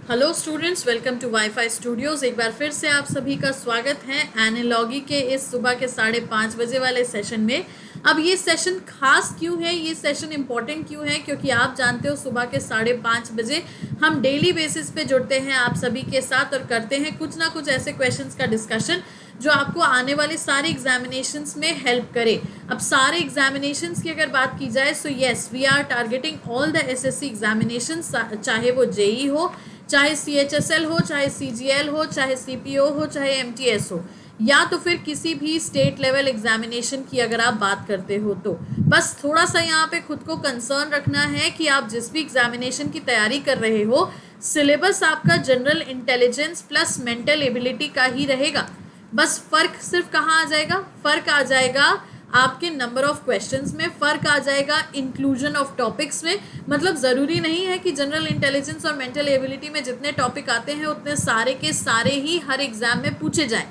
Hello students, welcome to WiFi studios. एक बार फिर से आप सभी का स्वागत है एनालॉगी के इस सुबह के 5:30 बजे वाले सेशन में। अब ये सेशन खास क्यों है, ये सेशन इम्पोर्टेंट क्यों है? क्योंकि आप जानते हो सुबह के 5:30 बजे हम डेली बेसिस पे जुड़ते हैं आप सभी के साथ और करते हैं कुछ ना कुछ ऐसे क्वेश्चंस का डिस्कशन जो आपको आने वाले सारे एग्जामिनेशंस में हेल्प करे। अब सारे एग्जामिनेशंस की अगर बात की जाए so yes, we are targeting all the SSC examinations, चाहे वो जेई हो, चाहे CHSL हो, चाहे CGL हो, चाहे CPO हो, चाहे MTS हो, या तो फिर किसी भी स्टेट लेवल एग्जामिनेशन की अगर आप बात करते हो। तो बस थोड़ा सा यहाँ पे खुद को कंसर्न रखना है कि आप जिस भी एग्जामिनेशन की तैयारी कर रहे हो, सिलेबस आपका general intelligence plus mental ability का ही रहेगा। बस फर्क सिर्फ कहाँ आ जाएगा? फर्क आ जाएगा आपके नंबर ऑफ क्वेश्चंस में, फर्क आ जाएगा इंक्लूजन ऑफ टॉपिक्स में। मतलब ज़रूरी नहीं है कि जनरल इंटेलिजेंस और मेंटल एबिलिटी में जितने टॉपिक आते हैं उतने सारे के सारे ही हर एग्जाम में पूछे जाएं।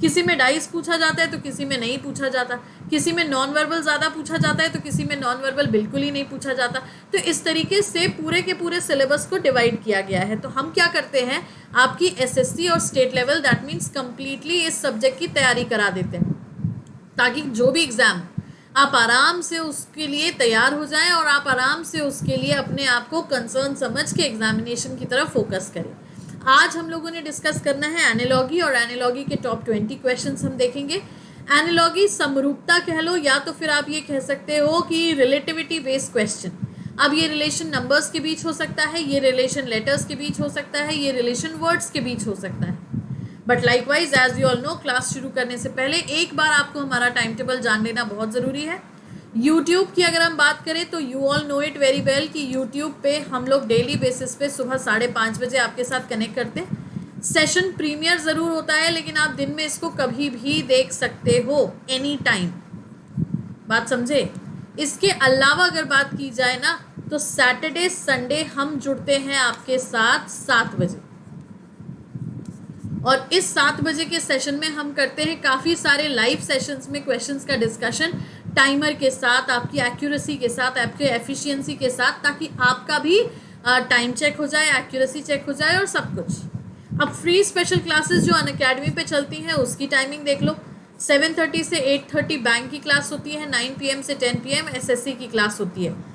किसी में डाइस पूछा जाता है तो किसी में नहीं पूछा जाता, किसी में नॉन वर्बल ज़्यादा पूछा जाता है तो किसी में नॉन वर्बल बिल्कुल ही नहीं पूछा जाता। तो इस तरीके से पूरे के पूरे सिलेबस को डिवाइड किया गया है। तो हम क्या करते हैं, आपकी SSC और state level that means completely इस सब्जेक्ट की तैयारी करा देते हैं ताकि जो भी एग्ज़ाम आप आराम से उसके लिए तैयार हो जाएं और आप आराम से उसके लिए अपने आप को कंसर्न समझ के एग्जामिनेशन की तरफ फोकस करें। आज हम लोगों ने डिस्कस करना है एनालॉगी, और एनालॉगी के टॉप 20 क्वेश्चंस हम देखेंगे। एनालॉगी समरूपता कह लो, या तो फिर आप ये कह सकते हो कि रिलेटिविटी बेस्ड क्वेश्चन। अब ये रिलेशन नंबर्स के बीच हो सकता है, ये रिलेशन लेटर्स के बीच हो सकता है, ये रिलेशन वर्ड्स के बीच हो सकता है। But likewise as you all know, class शुरू करने से पहले एक बार आपको हमारा टाइम टेबल जान लेना बहुत ज़रूरी है। यूट्यूब की अगर हम बात करें तो you all no it very well कि यूट्यूब पे हम लोग डेली बेसिस पे सुबह 5:30 बजे आपके साथ कनेक्ट करते हैं। सेशन प्रीमियर ज़रूर होता है, लेकिन आप दिन में इसको कभी भी देख सकते हो, एनी टाइम। बात समझे? इसके अलावा अगर बात की जाए ना तो सैटरडे संडे हम जुड़ते हैं आपके साथ 7 बजे, और इस 7 बजे के सेशन में हम करते हैं काफ़ी सारे लाइव सेशंस में क्वेश्चंस का डिस्कशन, टाइमर के साथ, आपकी एक्यूरेसी के साथ, आपके एफिशिएंसी के साथ, ताकि आपका भी टाइम चेक हो जाए, एक्यूरेसी चेक हो जाए और सब कुछ। अब फ्री स्पेशल क्लासेस जो अनअकैडमी पे चलती हैं उसकी टाइमिंग देख लो। 7:30 से 8:30 बैंक की क्लास होती है, 9 PM से 10 PM SSC की क्लास होती है।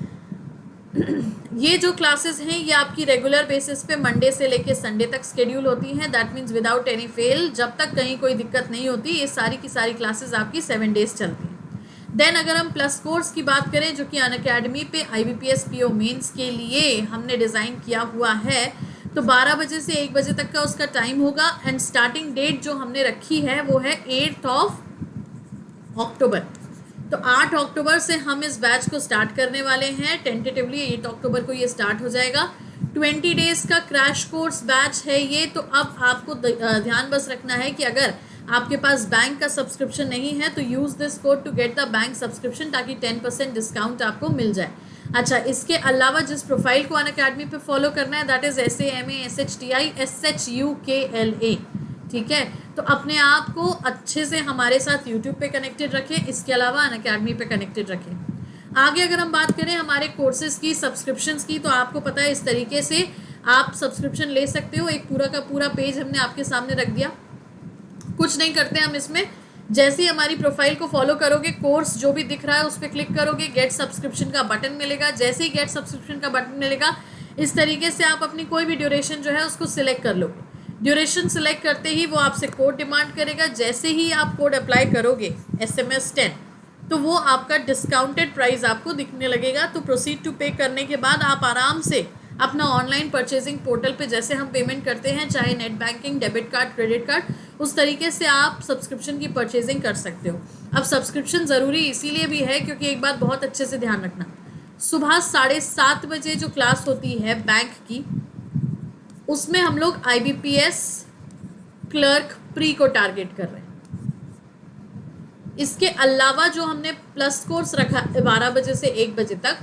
ये जो क्लासेस हैं ये आपकी रेगुलर बेसिस पे मंडे से लेके संडे तक शेड्यूल होती हैं। That means without any fail, जब तक कहीं कोई दिक्कत नहीं होती, ये सारी की सारी क्लासेस आपकी 7 डेज चलती हैं। देन अगर हम प्लस कोर्स की बात करें जो कि अनअकैडमी पे IBPS PO मेंस के लिए हमने डिज़ाइन किया हुआ है, तो 12 बजे से 1 बजे तक का उसका टाइम होगा। एंड स्टार्टिंग डेट जो हमने रखी है वो है 8 अक्टूबर। तो 8 अक्टूबर से हम इस बैच को स्टार्ट करने वाले हैं। टेंटेटिवली 8 अक्टूबर को ये स्टार्ट हो जाएगा। 20 डेज का क्रैश कोर्स बैच है ये। तो अब आपको ध्यान बस रखना है कि अगर आपके पास बैंक का सब्सक्रिप्शन नहीं है तो use this code to get the bank subscription, ताकि 10% डिस्काउंट आपको मिल जाए। अच्छा, इसके अलावा जिस प्रोफाइल को अनअकैडमी पे फॉलो करना है दैट इज़ SAMASHTI SHUKLA, ठीक है? तो अपने आप को अच्छे से हमारे साथ यूट्यूब पे कनेक्टेड रखें, इसके अलावा अनअकैडमी पे कनेक्टेड रखें। आगे अगर हम बात करें हमारे कोर्सेज की, सब्सक्रिप्शंस की, तो आपको पता है इस तरीके से आप सब्सक्रिप्शन ले सकते हो। एक पूरा का पूरा पेज हमने आपके सामने रख दिया। कुछ नहीं करते हम इसमें, जैसे ही हमारी प्रोफाइल को फॉलो करोगे, कोर्स जो भी दिख रहा है उस पर क्लिक करोगे, गेट सब्सक्रिप्शन का बटन मिलेगा। जैसे ही गेट सब्सक्रिप्शन का बटन मिलेगा, इस तरीके से आप अपनी कोई भी ड्यूरेशन जो है उसको सिलेक्ट कर लोगे। ड्यूरेशन सिलेक्ट करते ही वो आपसे कोड डिमांड करेगा। जैसे ही आप कोड अप्लाई करोगे SMS 10, तो वो आपका डिस्काउंटेड प्राइस आपको दिखने लगेगा। तो प्रोसीड टू पे करने के बाद आप आराम से अपना ऑनलाइन परचेजिंग पोर्टल पे जैसे हम पेमेंट करते हैं, चाहे net banking, debit card, credit card, उस तरीके से आप सब्सक्रिप्शन की परचेजिंग कर सकते हो। अब सब्सक्रिप्शन ज़रूरी इसीलिए भी है क्योंकि एक बात बहुत अच्छे से ध्यान रखना, सुबह 7:30 बजे जो क्लास होती है बैंक की, उसमें हम लोग IBPS क्लर्क प्री को टारगेट कर रहे हैं। इसके अलावा जो हमने प्लस कोर्स रखा 12 बजे से 1 बजे तक,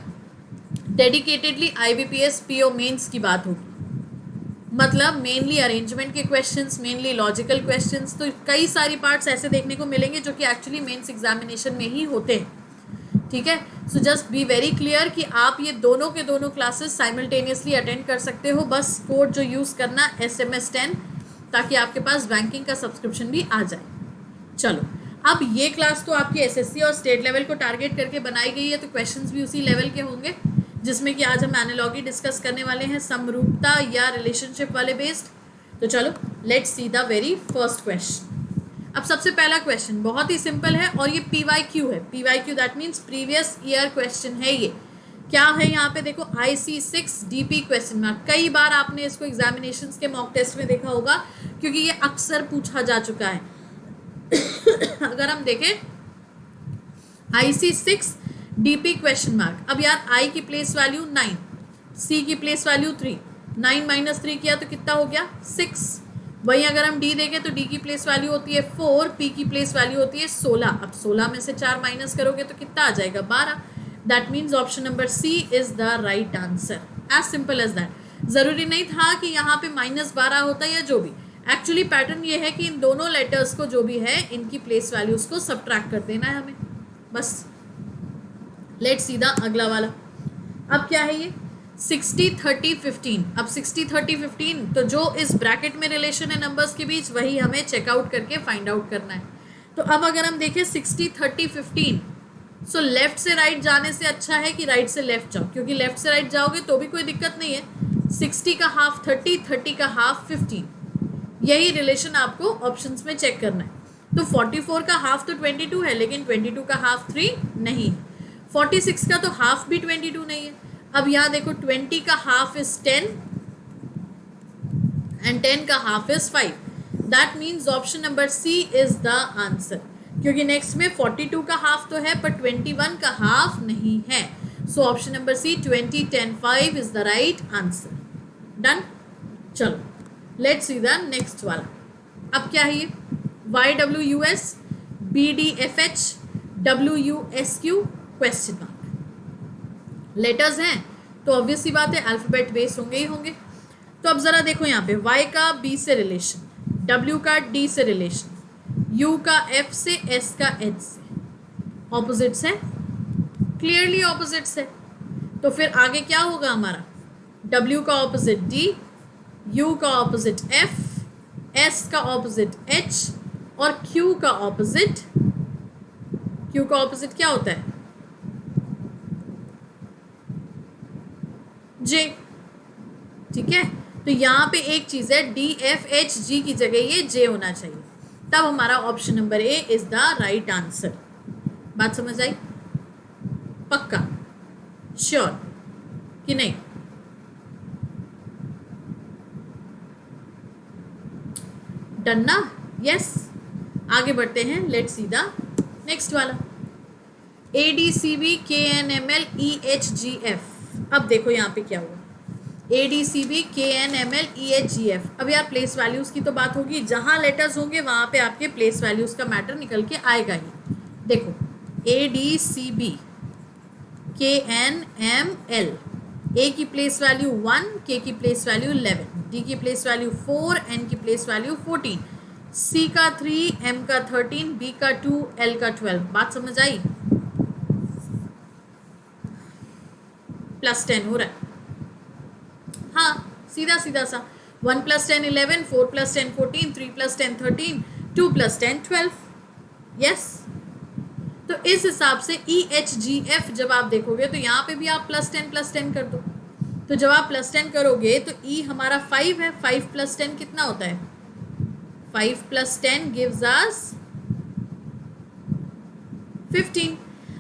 डेडिकेटेडली IBPS PO मेंस की बात होगी। मतलब मेनली अरेंजमेंट के क्वेश्चंस, मेनली लॉजिकल क्वेश्चंस, तो कई सारी पार्ट्स ऐसे देखने को मिलेंगे जो कि एक्चुअली मेंस एग्जामिनेशन में ही होते हैं। ठीक है। So just be very clear कि आप ये दोनों के दोनों क्लासेस साइमल्टेनियसली अटेंड कर सकते हो, बस कोड जो यूज़ करना SMS10, ताकि आपके पास बैंकिंग का सब्सक्रिप्शन भी आ जाए। चलो, अब ये क्लास तो आपकी SSC और स्टेट लेवल को टारगेट करके बनाई गई है, तो क्वेश्चंस भी उसी लेवल के होंगे, जिसमें कि आज हम एनालॉगी डिस्कस करने वाले हैं, समरूपता या रिलेशनशिप वाले बेस्ड। तो चलो let's see the very first question. अब सबसे पहला क्वेश्चन बहुत ही सिंपल है और ये PYQ है। PYQ that means previous year question है। ये क्या है यहाँ पे देखो, IC6 DP क्वेश्चन मार्क। कई बार आपने इसको एग्जामिनेशंस के मॉक टेस्ट में देखा होगा, क्योंकि ये अक्सर पूछा जा चुका है। अगर हम देखें IC6 DP क्वेश्चन मार्क, अब यार I की प्लेस वैल्यू 9, C की प्लेस वैल्यू 3, 9 - 3 किया तो कितना हो गया 6। वहीं अगर हम D देखें तो D की प्लेस वैल्यू होती है 4, P की प्लेस वैल्यू होती है 16। अब 16 में से 4 माइनस करोगे तो कितना आ जाएगा 12। That means option number C is the right answer. As simple as that. जरूरी नहीं था कि यहाँ पे -12 होता या जो भी, एक्चुअली पैटर्न ये है कि इन दोनों लेटर्स को जो भी है इनकी प्लेस वैल्यूज को सबट्रैक्ट कर देना है हमें, बस। लेट्स सी द अगला वाला। अब क्या है ये 60 30 15। अब 60 30 15 तो जो इस ब्रैकेट में रिलेशन है नंबर्स के बीच, वही हमें चेकआउट करके फाइंड आउट करना है। तो अब अगर हम देखें 60 30 15, सो लेफ्ट से राइट जाने से अच्छा है कि राइट से लेफ्ट जाओ, क्योंकि लेफ्ट से राइट जाओगे तो भी कोई दिक्कत नहीं है। 60 का हाफ 30, 30 का हाफ 15, यही रिलेशन आपको ऑप्शंस में चेक करना है। तो 44 का हाफ तो 22 है, लेकिन 22 का हाफ 3 नहीं है। 46 का तो हाफ भी 22 नहीं है। अब यहाँ देखो 20 का हाफ इज 10 एंड 10 का half is 5। That means option number C is the answer, क्योंकि नेक्स्ट में 42 का हाफ तो है पर 21 का हाफ नहीं है। So option number C 20 10 5 is the right answer. Done. चलो लेट्स सी द नेक्स्ट वाला। अब क्या है ये YWUS BDFH WUSQ question mark. Letters हैं तो ऑब्वियस सी बात है अल्फाबेट बेस होंगे ही होंगे। तो अब जरा देखो यहाँ पे Y का B से रिलेशन, W का D से रिलेशन, U का F से, S का H से, ऑपोजिट्स है, क्लियरली ऑपोजिट्स है। तो फिर आगे क्या होगा हमारा, W का ऑपोजिट D, U का ऑपोजिट F, S का ऑपोजिट H और Q का ऑपोजिट क्या होता है J। ठीक है, तो यहाँ पे एक चीज है DFHG की जगह ये J होना चाहिए, तब हमारा option number A is the right answer. बात समझ आई? पक्का श्योर कि नहीं? डन ना? यस। आगे बढ़ते हैं, लेट्स सी द नेक्स्ट वाला। ADCB KNML EHGF। अब देखो यहाँ पे क्या हुआ, ADCB KNML EHGF। अब यार प्लेस वैल्यूज की तो बात होगी, जहां लेटर्स होंगे वहां पे आपके प्लेस वैल्यूज का मैटर निकल के आएगा ही। देखो ADCB KNML, A की प्लेस वैल्यू 1, K की प्लेस वैल्यू 11, D की प्लेस वैल्यू 4, N की प्लेस वैल्यू 14, C का 3, M का 13, B का 2, L का 12। बात समझ आई? +10 हो रहा है, हाँ सीधा सीधा सा। 1 + 10 11, 4 + 10 14, 3 + 10 13, 2 + 10 12। यस। तो इस हिसाब से EHGF जब आप देखोगे तो यहाँ पे भी आप +10 कर दो। तो जब आप +10 करोगे तो E हमारा 5 है, 5 + 10 कितना होता है? 5 + 10 गिव्स अस 15।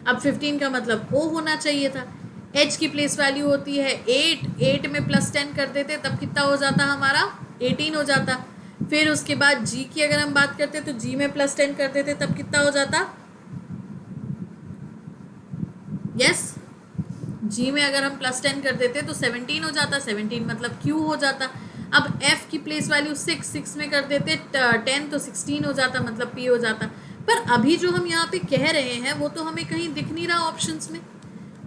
अब 15 का मतलब O होना चाहिए था। H की प्लेस वैल्यू होती है 8, 8 में +10 कर देते तब कितना हो जाता हमारा? 18 हो जाता। फिर उसके बाद G की अगर हम बात करते तो G में +10 कर देते तब कितना हो जाता? यस, G में अगर हम +10 कर देते तो 17 हो जाता, 17 मतलब Q हो जाता। अब F की प्लेस वैल्यू 6, 6 में कर देते 10 तो 16 हो जाता, मतलब P हो जाता। पर अभी जो हम यहाँ पे कह रहे हैं वो तो हमें कहीं दिख नहीं रहा ऑप्शंस में।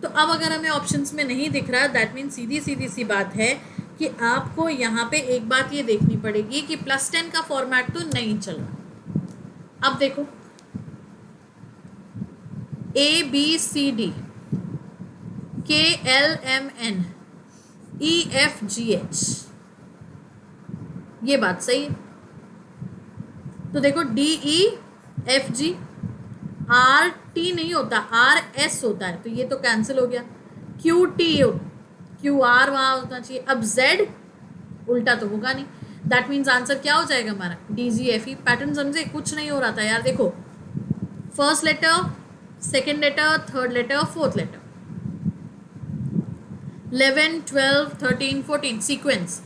तो अब अगर हमें ऑप्शंस में नहीं दिख रहा, दैट मीन सीधी सीधी सी बात है कि आपको यहाँ पे एक बात ये देखनी पड़ेगी कि +10 का फॉर्मेट तो नहीं चल रहा। अब देखो ABCD KLMN EFGH, ये बात सही है। तो देखो DEFG RT नहीं होता, RS होता है, तो ये तो कैंसिल हो गया। QT QR वहां होना चाहिए। अब Z उल्टा तो होगा नहीं, दैट मीन्स आंसर क्या हो जाएगा हमारा DGFE। पैटर्न समझे, कुछ नहीं हो रहा था यार। देखो first letter, second letter, third letter, fourth letter, 11 12 13 14 sequence,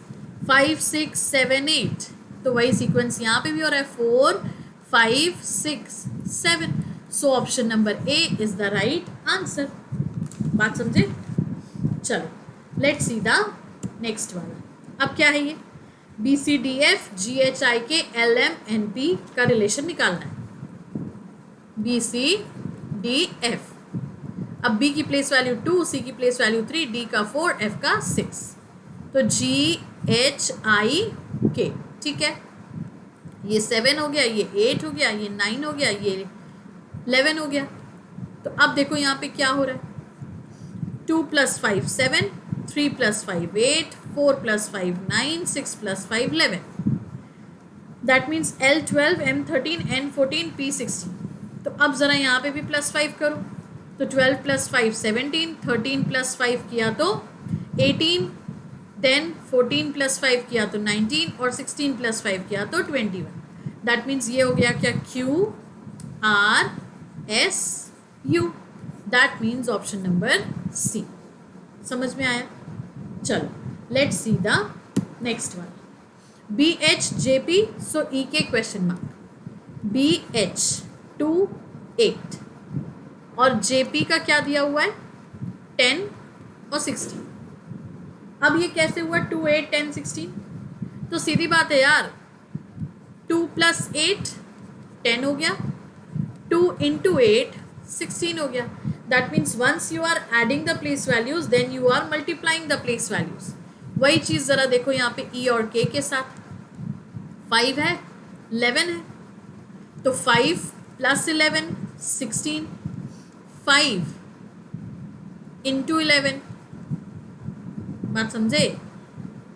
5 6 7 8, तो वही सीक्वेंस यहाँ पे भी हो रहा है, 4 5 6 7। सो option number A is the right answer. बात समझे? चलो लेट्स सी द नेक्स्ट वाला। अब क्या है ये? BCDF GHIK LMNP का रिलेशन निकालना है। BCDF, अब B की प्लेस वैल्यू 2, C की प्लेस वैल्यू 3, D का 4, F का 6, तो GHIK, ठीक है। ये 7 हो गया, ये 8 हो गया, ये 9 हो गया, ये 11 हो गया। तो अब देखो यहाँ पे क्या हो रहा है, 2 + 5 7, 3 + 5 8, 4 + 5 9, 6 + 5 11, that means L12 M13 N14 P16। तो अब ज़रा यहाँ पे भी +5 करो, तो 12 + 5 17, 13 + 5 किया तो 18, देन 14 + 5 किया तो 19 और 16 + 5 किया तो 21। दैट मीन्स ये हो गया क्या, QRSU, that means option number C। समझ में आया? चलो let's see the next one. BHJP, so E के क्वेश्चन मार्क, BH 2 8 और JP का क्या दिया हुआ है, 10 और 16। अब ये कैसे हुआ 2 8 10 16? तो सीधी बात है यार, 2 + 8 10 हो गया, 2 × 8 16 हो गया। That means once you are adding the place values then you are multiplying the place values. वही चीज़ ज़रा देखो यहाँ पे E और K के साथ, 5 है 11 है, तो 5 + 11 16, 5 × 11। बात समझे?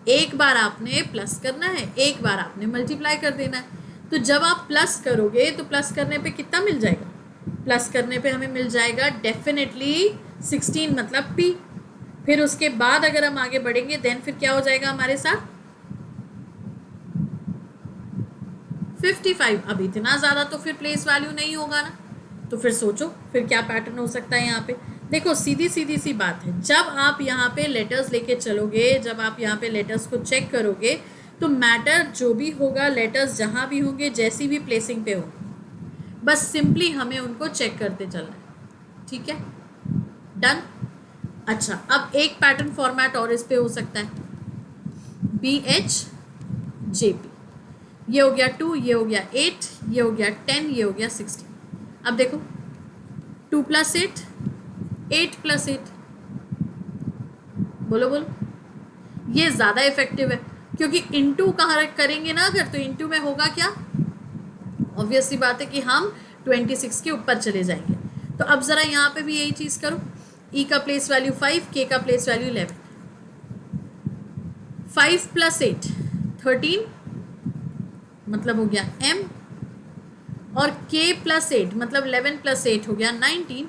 एक बार आपने प्लस करना है, एक बार आपने मल्टीप्लाई कर देना है। तो जब आप प्लस करोगे तो प्लस करने पे कितना मिल जाएगा, प्लस करने पे हमें मिल जाएगा डेफिनेटली 16 मतलब P। फिर उसके बाद अगर हम आगे बढ़ेंगे देन फिर क्या हो जाएगा हमारे साथ 55। अब इतना ज़्यादा तो फिर प्लेस वैल्यू नहीं होगा ना, तो फिर सोचो फिर क्या पैटर्न हो सकता है यहाँ पे। देखो सीधी सी बात है, जब आप यहाँ पे लेटर्स लेके चलोगे, जब आप यहाँ पे लेटर्स को चेक करोगे, तो मैटर जो भी होगा, लेटर्स जहाँ भी होंगे, जैसी भी प्लेसिंग पे होंगे, बस सिंपली हमें उनको चेक करते चलना है। ठीक है, डन। अच्छा, अब एक पैटर्न फॉर्मेट और इस पे हो सकता है, BHJP। ये हो गया 2, ये हो गया 8, ये हो गया 10, ये हो गया 16। अब देखो 2 + 8, 8 + 8, बोलो बोलो, ये ज़्यादा इफेक्टिव है क्योंकि इनटू कहाँ करेंगे ना अगर, तो इनटू में होगा क्या, ऑब्वियसली बात है कि हम 26 के ऊपर चले जाएंगे। तो अब ज़रा यहाँ पे भी यही चीज़ करो, E का प्लेस वैल्यू 5, K का प्लेस वैल्यू 11, 5 + 8 13 मतलब हो गया M, और K + 8 मतलब 11 + 8 हो गया 19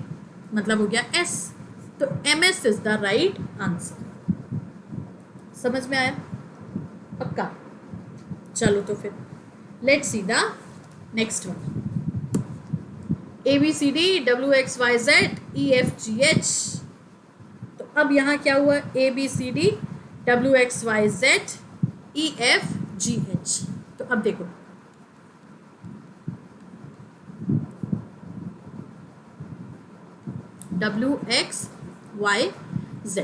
मतलब हो गया S। तो MS is the right answer. समझ में आया? पक्का? चलो तो फिर let's see the next one. ABCD WXYZ EFGH। तो अब यहाँ क्या हुआ, ABCD WXYZ EFGH। तो अब देखो WXYZ,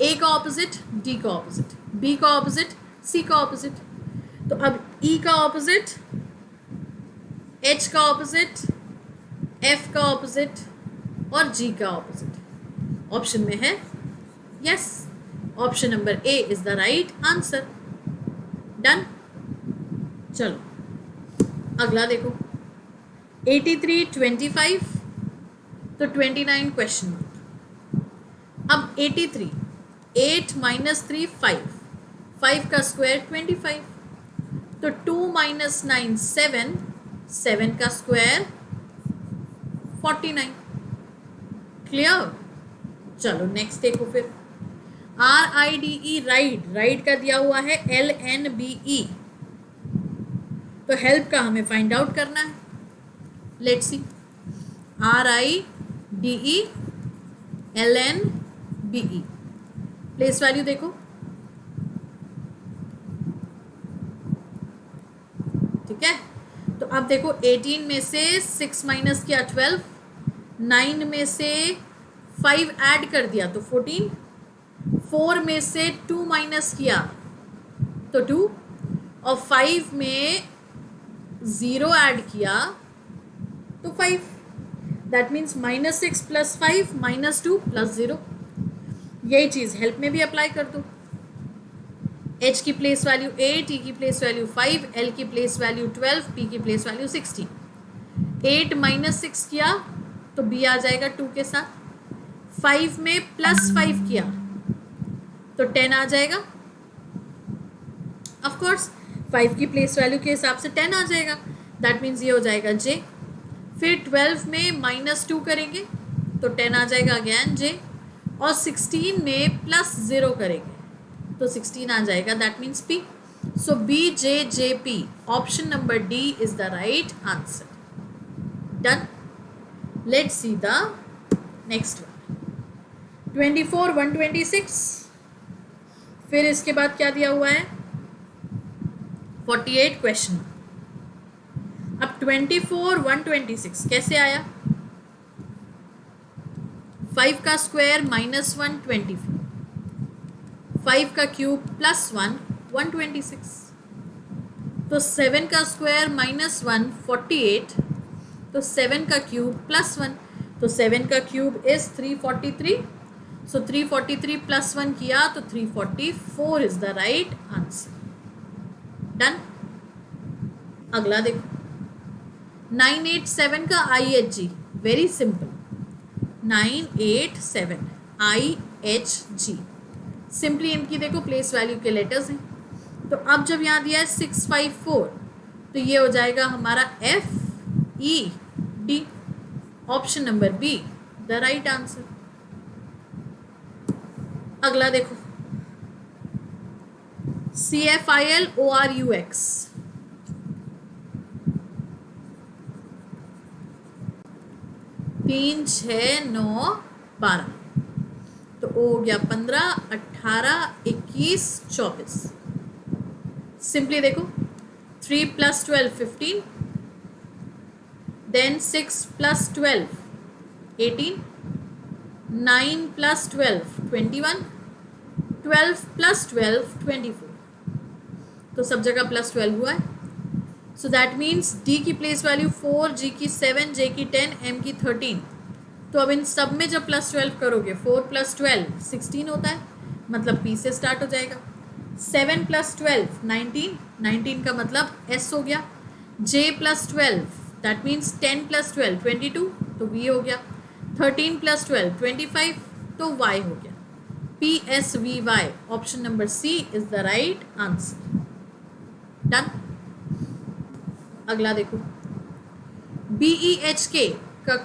A का ऑपोजिट, D का ऑपोजिट, B का ऑपोजिट, C का ऑपोजिट। तो अब E का ऑपोजिट, H का ऑपोजिट, F का ऑपोजिट और G का ऑपोजिट ऑप्शन में है। Yes, option number A is the right answer. Done. चलो अगला देखो, 83 25, तो तो 29 क्वेश्चन मार्क। अब 83, 8 माइनस 3 5, 5 का स्क्वायर 25, तो 2 माइनस 9 7, 7 का स्क्वायर 49। क्लियर? चलो नेक्स्ट देखो फिर। RIDE राइड का दिया हुआ है LNBE, तो हेल्प का हमें फाइंड आउट करना है। Let's see, RIDE LNBE, place value देखो, ठीक है। तो अब देखो 18 में से 6 माइनस किया 12, 9 में से 5 ऐड कर दिया तो 14, 4 में से 2 माइनस किया तो 2, और 5 में 0 ऐड किया तो 5। That means -6 + 5 -2 + 0। यही चीज़ हेल्प में भी अप्लाई कर दो। H की प्लेस वैल्यू 8, E की प्लेस वैल्यू 5, L की प्लेस वैल्यू 12, P की प्लेस वैल्यू 16। 8 - 6 किया तो B आ जाएगा 2 के साथ। 5 में +5 किया तो 10 आ जाएगा। ऑफ कोर्स 5 की प्लेस वैल्यू के हिसाब से 10 आ जाएगा। दैट मीन्स ये हो जाएगा J। फिर 12 में -2 करेंगे तो 10 आ जाएगा अगेन J, और 16 में +0 करेंगे तो 16 आ जाएगा। That means P। So BJJP, option number D is the right answer. Done. Let's see the next one. 24 126, फिर इसके बाद क्या दिया हुआ है 48 क्वेश्चन। अब 24 126 कैसे आया? 5 का स्क्वायर -1 24, 5 का क्यूब +1 126, तो 7 का स्क्वायर -1 48, तो 7 का क्यूब +1, तो 7 का क्यूब इज 343। सो 343 +1 किया तो 344 is the right answer. Done. अगला देखो 987 का IHG, very simple. 987 IHG, simply इनकी देखो प्लेस वैल्यू के लेटर्स हैं। तो अब जब यहाँ दिया है 654, तो ये हो जाएगा हमारा FED, option number B the right answer. अगला देखो CFIL ORUX, तीन 6 9 12, तो O हो गया 15 18 21 24। सिंपली देखो 3 + 12 15, देन 6 + 12 18, 9 + 12 21, 12 + 12 24, तो सब जगह +12 हुआ है। सो दैट मीन्स D की प्लेस वैल्यू 4, G की 7, J की 10, M की 13। तो अब इन सब में जब +12 करोगे 4 + 12 16 होता है, मतलब P से स्टार्ट हो जाएगा। 7 + 12 19, 19 का मतलब S हो गया। J + 12 दैट मीन्स 10 + 12 22, तो V हो गया। 13 + 12 25, तो Y हो गया। PSVY, option number C is the right answer. Done. अगला देखो BEHK का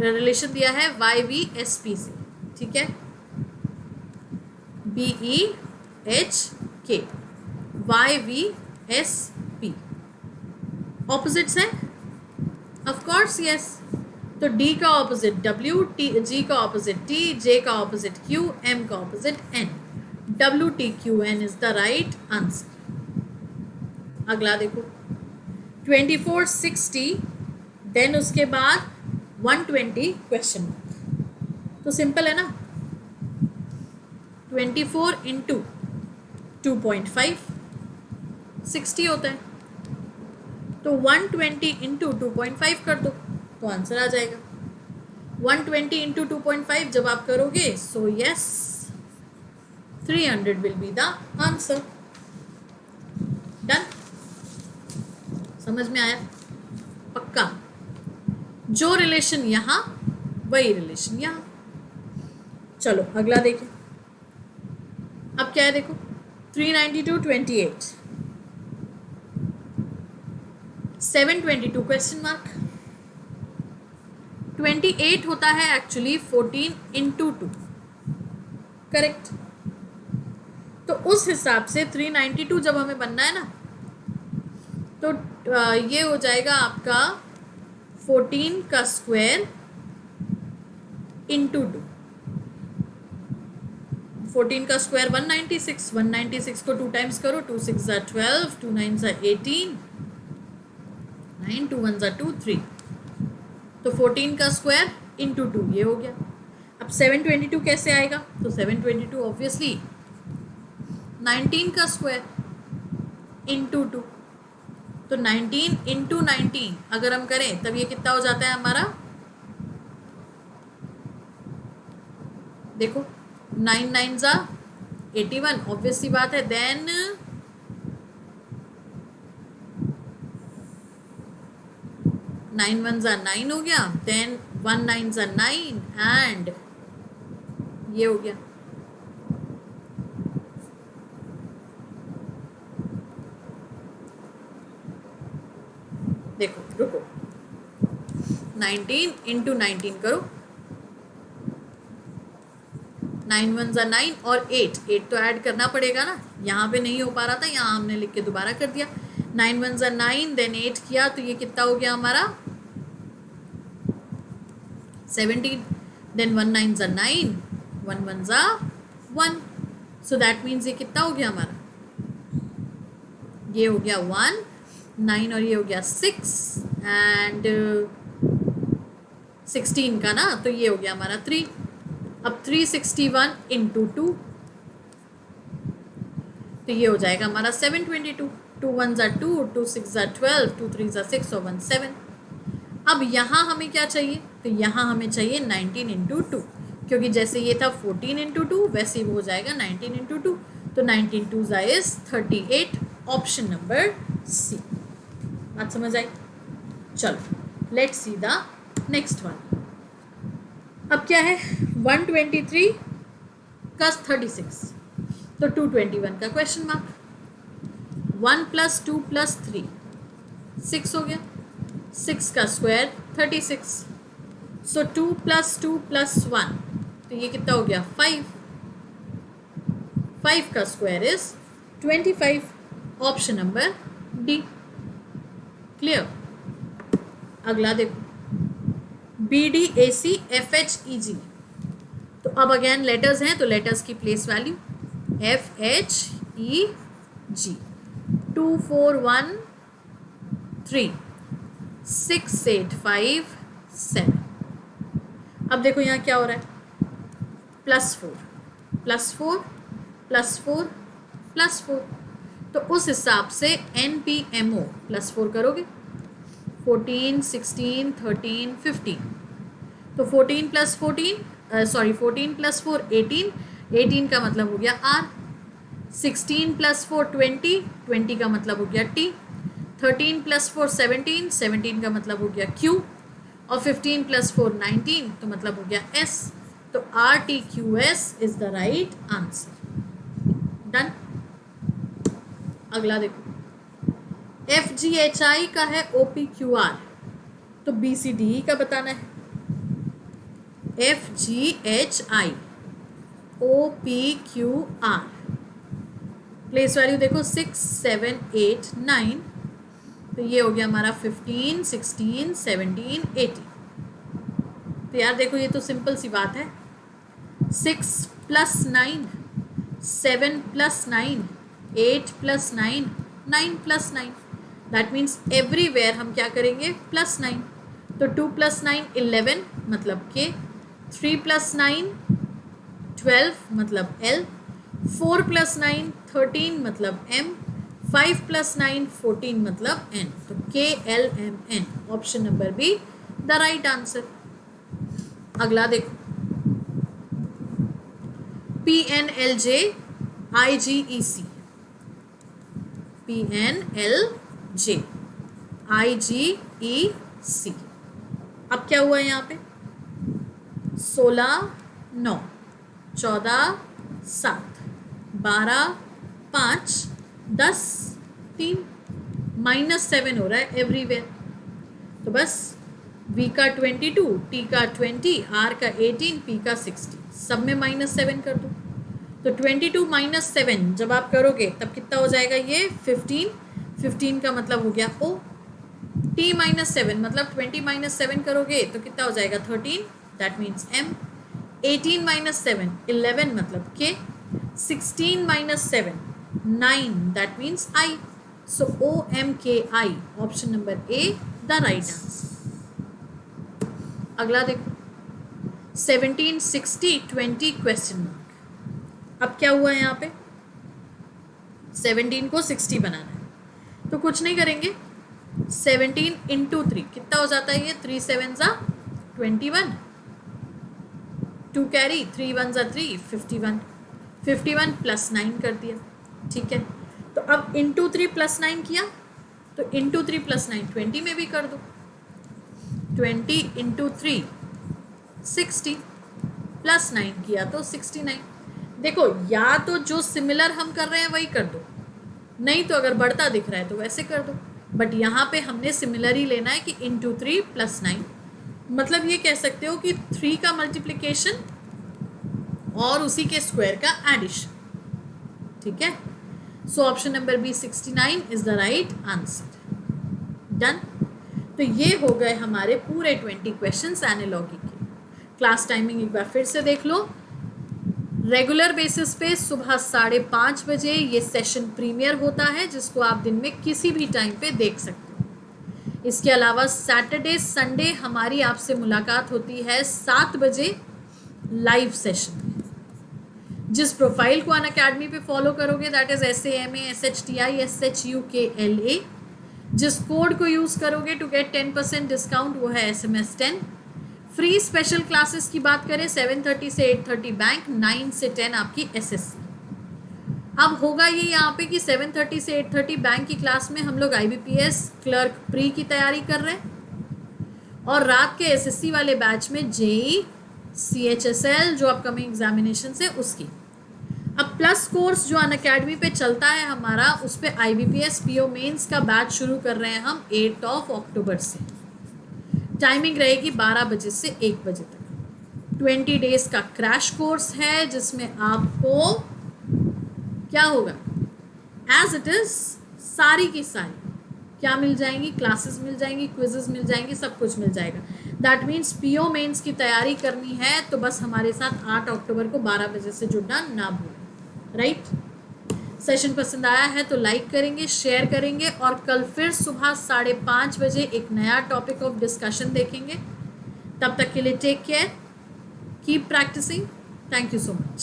रिलेशन दिया है YVSP से, ठीक है। BEHK YVSP ऑपोजिट्स हैं, ऑफ कोर्स यस। तो D का ऑपोजिट W, G का ऑपोजिट T, J का ऑपोजिट Q, M का opposite N, WTQN is the right answer. अगला देखो 2460, देन उसके बाद 120 क्वेश्चन। तो सिंपल है ना, 24 × 2.5 60 होता है, तो 120 × 2.5 कर दो तो आंसर आ जाएगा। 120 × 2.5 जब आप करोगे so yes 300 will be the answer. Done. समझ में आया? पक्का। जो रिलेशन यहाँ वही रिलेशन यहाँ। चलो अगला देखें। अब क्या है देखो, 392 28 722 क्वेश्चन मार्क। 28 होता है एक्चुअली 14 इंटू 2, करेक्ट। तो उस हिसाब से 392 जब हमें बनना है ना, तो ये हो जाएगा आपका 14 का स्क्वायर इंटू 2। 14 का स्क्वायर 196, 196 को 2 टाइम्स करो, 2 6 ज़ा 12, 2 9 ज़ा 18, 9 2 1 ज़ा 2 3, तो 14 का स्क्वायर इंटू 2 ये हो गया। अब 722 कैसे आएगा, तो 722 ऑब्वियसली 19 का स्क्वायर इंटू 2, तो 19 इंटू 19 अगर हम करें तब ये कितना हो जाता है हमारा, देखो 9 9 ज़ा 81, ऑब्वियस सी बात है। देन 9 1 ज़ा 9 हो गया, देन 1 9 ज़ा 9 एंड ये हो गया। देखो रुको, 19 इंटू 19 करो, 9 1 ज़ा 9 और 8 तो ऐड करना पड़ेगा ना, यहाँ पे नहीं हो पा रहा था, यहाँ हमने लिख के दोबारा कर दिया। 9 1 ज़ा 9 देन 8 किया तो ये कितना हो गया हमारा 17, देन 1 9 ज़ा 9, 1 1 ज़ा 1, सो दैट मीन्स ये कितना हो गया हमारा, ये हो गया 1 9 और ये हो गया 6 एंड 16 का ना, तो ये हो गया हमारा 3। अब 361 इंटू 2, तो ये हो जाएगा हमारा 722। 2 1 ज़ा 2, 2 6 ज़ा 12, 2 3 ज़ा 6 और 1 7। अब यहाँ हमें क्या चाहिए, तो यहाँ हमें चाहिए 19 इंटू 2, क्योंकि जैसे ये था 14 इंटू 2 वैसे ही वो हो जाएगा 19 इंटू 2, तो 19 2 ज़ा इज 38, ऑप्शन नंबर सी। बात समझ आई। चलो let's see the next one. अब क्या है 123 का 36, तो 221 का क्वेश्चन मार्क। 1 + 2 + 3 6 हो गया, 6 का स्क्वायर 36, सो 2 + 2 + 1, तो ये कितना हो गया 5, 5 का square is 25, option number D. Clear. अगला देखो BDAC FHEG, तो अब अगेन लेटर्स हैं, तो लेटर्स की प्लेस वैल्यू FHEG 2 4 1 3 6 8 5 7। अब देखो यहाँ क्या हो रहा है, +4 +4 +4 +4, तो उस हिसाब से NPMO +4 करोगे 14 16 13 15, तो 14 + 14 सॉरी 14 + 4 18, 18 का मतलब हो गया R, 16 + 4 20, 20 का मतलब हो गया T, 13 + 4 17, 17 का मतलब हो गया Q, और 15 + 4 19, तो मतलब हो गया S, तो RTQS is the right answer. Done. अगला देखो FGHI का है OPQR, तो BCDE का बताना है। FGHI OPQR प्लेस वैल्यू देखो 6 7 8 9, तो ये हो गया हमारा 15 16 17 18। तो यार देखो ये तो सिंपल सी बात है, 6 + 9 7 + 9 8 + 9 9 + 9, दैट मीन्स एवरीवेयर हम क्या करेंगे +9, तो 2 + 9 11 मतलब K, 3 + 9 12 मतलब L, 4 + 9 13 मतलब M, 5 + 9 14 मतलब N, तो KLMN, option number be the right answer. अगला देखो PNLJ IGEC, PNLJ IGEC। अब क्या हुआ यहाँ पे, 16 9 14 7 12 5 10 3 -7 हो रहा है एवरीवेयर। तो बस V का 22, T का 20, R का 18, P का 60, सब में -7 कर दो। तो 22 - 7 जब आप करोगे तब कितना हो जाएगा ये 15। 15 का मतलब हो गया O। T -7 मतलब 20 - 7 करोगे तो कितना हो जाएगा 13, दैट मीन्स M। 18 - 7 11 मतलब K। 16 - 7 9, that means I। So OMKI, option number A the right answer. अगला देखो 17 60 20 क्वेश्चन मार्क। अब क्या हुआ यहाँ पे 17 को 60 बनाना है तो कुछ नहीं करेंगे। 17 × 3 कितना हो जाता है ये 3 7 21, 2 कैरी 3 1 3 51, 51 + 9 कर दिया। ठीक है, तो अब × 3 + 9 किया तो × 3 + 9 20 में भी कर दो। 20 × 3 60 + 9 किया तो 69। देखो या तो जो सिमिलर हम कर रहे हैं वही कर दो, नहीं तो अगर बढ़ता दिख रहा है तो वैसे कर दो। बट यहाँ पे हमने सिमिलर ही लेना है कि × 3 + 9, मतलब ये कह सकते हो कि 3 का मल्टीप्लिकेशन और उसी के स्क्वायर का एडिशन। ठीक है, so option number B 69 is the right answer. Done. तो ये हो गए हमारे पूरे 20 क्वेश्चंस एनालॉगी के। क्लास टाइमिंग एक बार फिर से देख लो। रेगुलर बेसिस पे सुबह 5:30 बजे ये सेशन प्रीमियर होता है, जिसको आप दिन में किसी भी टाइम पे देख सकते हो। इसके अलावा सैटरडे संडे हमारी आपसे मुलाकात होती है 7 बजे लाइव सेशन में। जिस प्रोफाइल को अनअकैडमी पे फॉलो करोगे that is SAMA SHTI SHUKLA, जिस कोड को यूज़ करोगे टू गेट 10% डिस्काउंट वो है SMS 10। फ्री स्पेशल क्लासेस की बात करें 7:30 से 8:30 बैंक, 9 से 10 आपकी SSC। अब होगा ये यहाँ पे कि 7:30 से 8:30 बैंक की क्लास में हम लोग IBPS क्लर्क प्री की तैयारी कर रहे हैं, और रात के SSC वाले बैच में JEE CHSL जो अपकमिंग एग्जामिनेशन है उसकी। अब प्लस कोर्स जो अनअकैडमी पे चलता है हमारा, उस पे IBPS PO मेंस का बैच शुरू कर रहे हैं हम 8 अक्टूबर से। टाइमिंग रहेगी 12 बजे से 1 बजे तक। 20 डेज का क्रैश कोर्स है जिसमें आपको क्या होगा एज इट इज सारी की सारी क्या मिल जाएंगी, क्लासेस मिल जाएंगी, क्विजेस मिल जाएंगी, सब कुछ मिल जाएगा। दैट मीन्स PO मेंस की तैयारी करनी है तो बस हमारे साथ 8 अक्टूबर को 12 बजे से जुड़ना ना भूलें। राइट, सेशन पसंद आया है तो लाइक करेंगे, शेयर करेंगे, और कल फिर सुबह 5:30 बजे एक नया टॉपिक ऑफ डिस्कशन देखेंगे। तब तक के लिए take care, keep practising, thank you so much.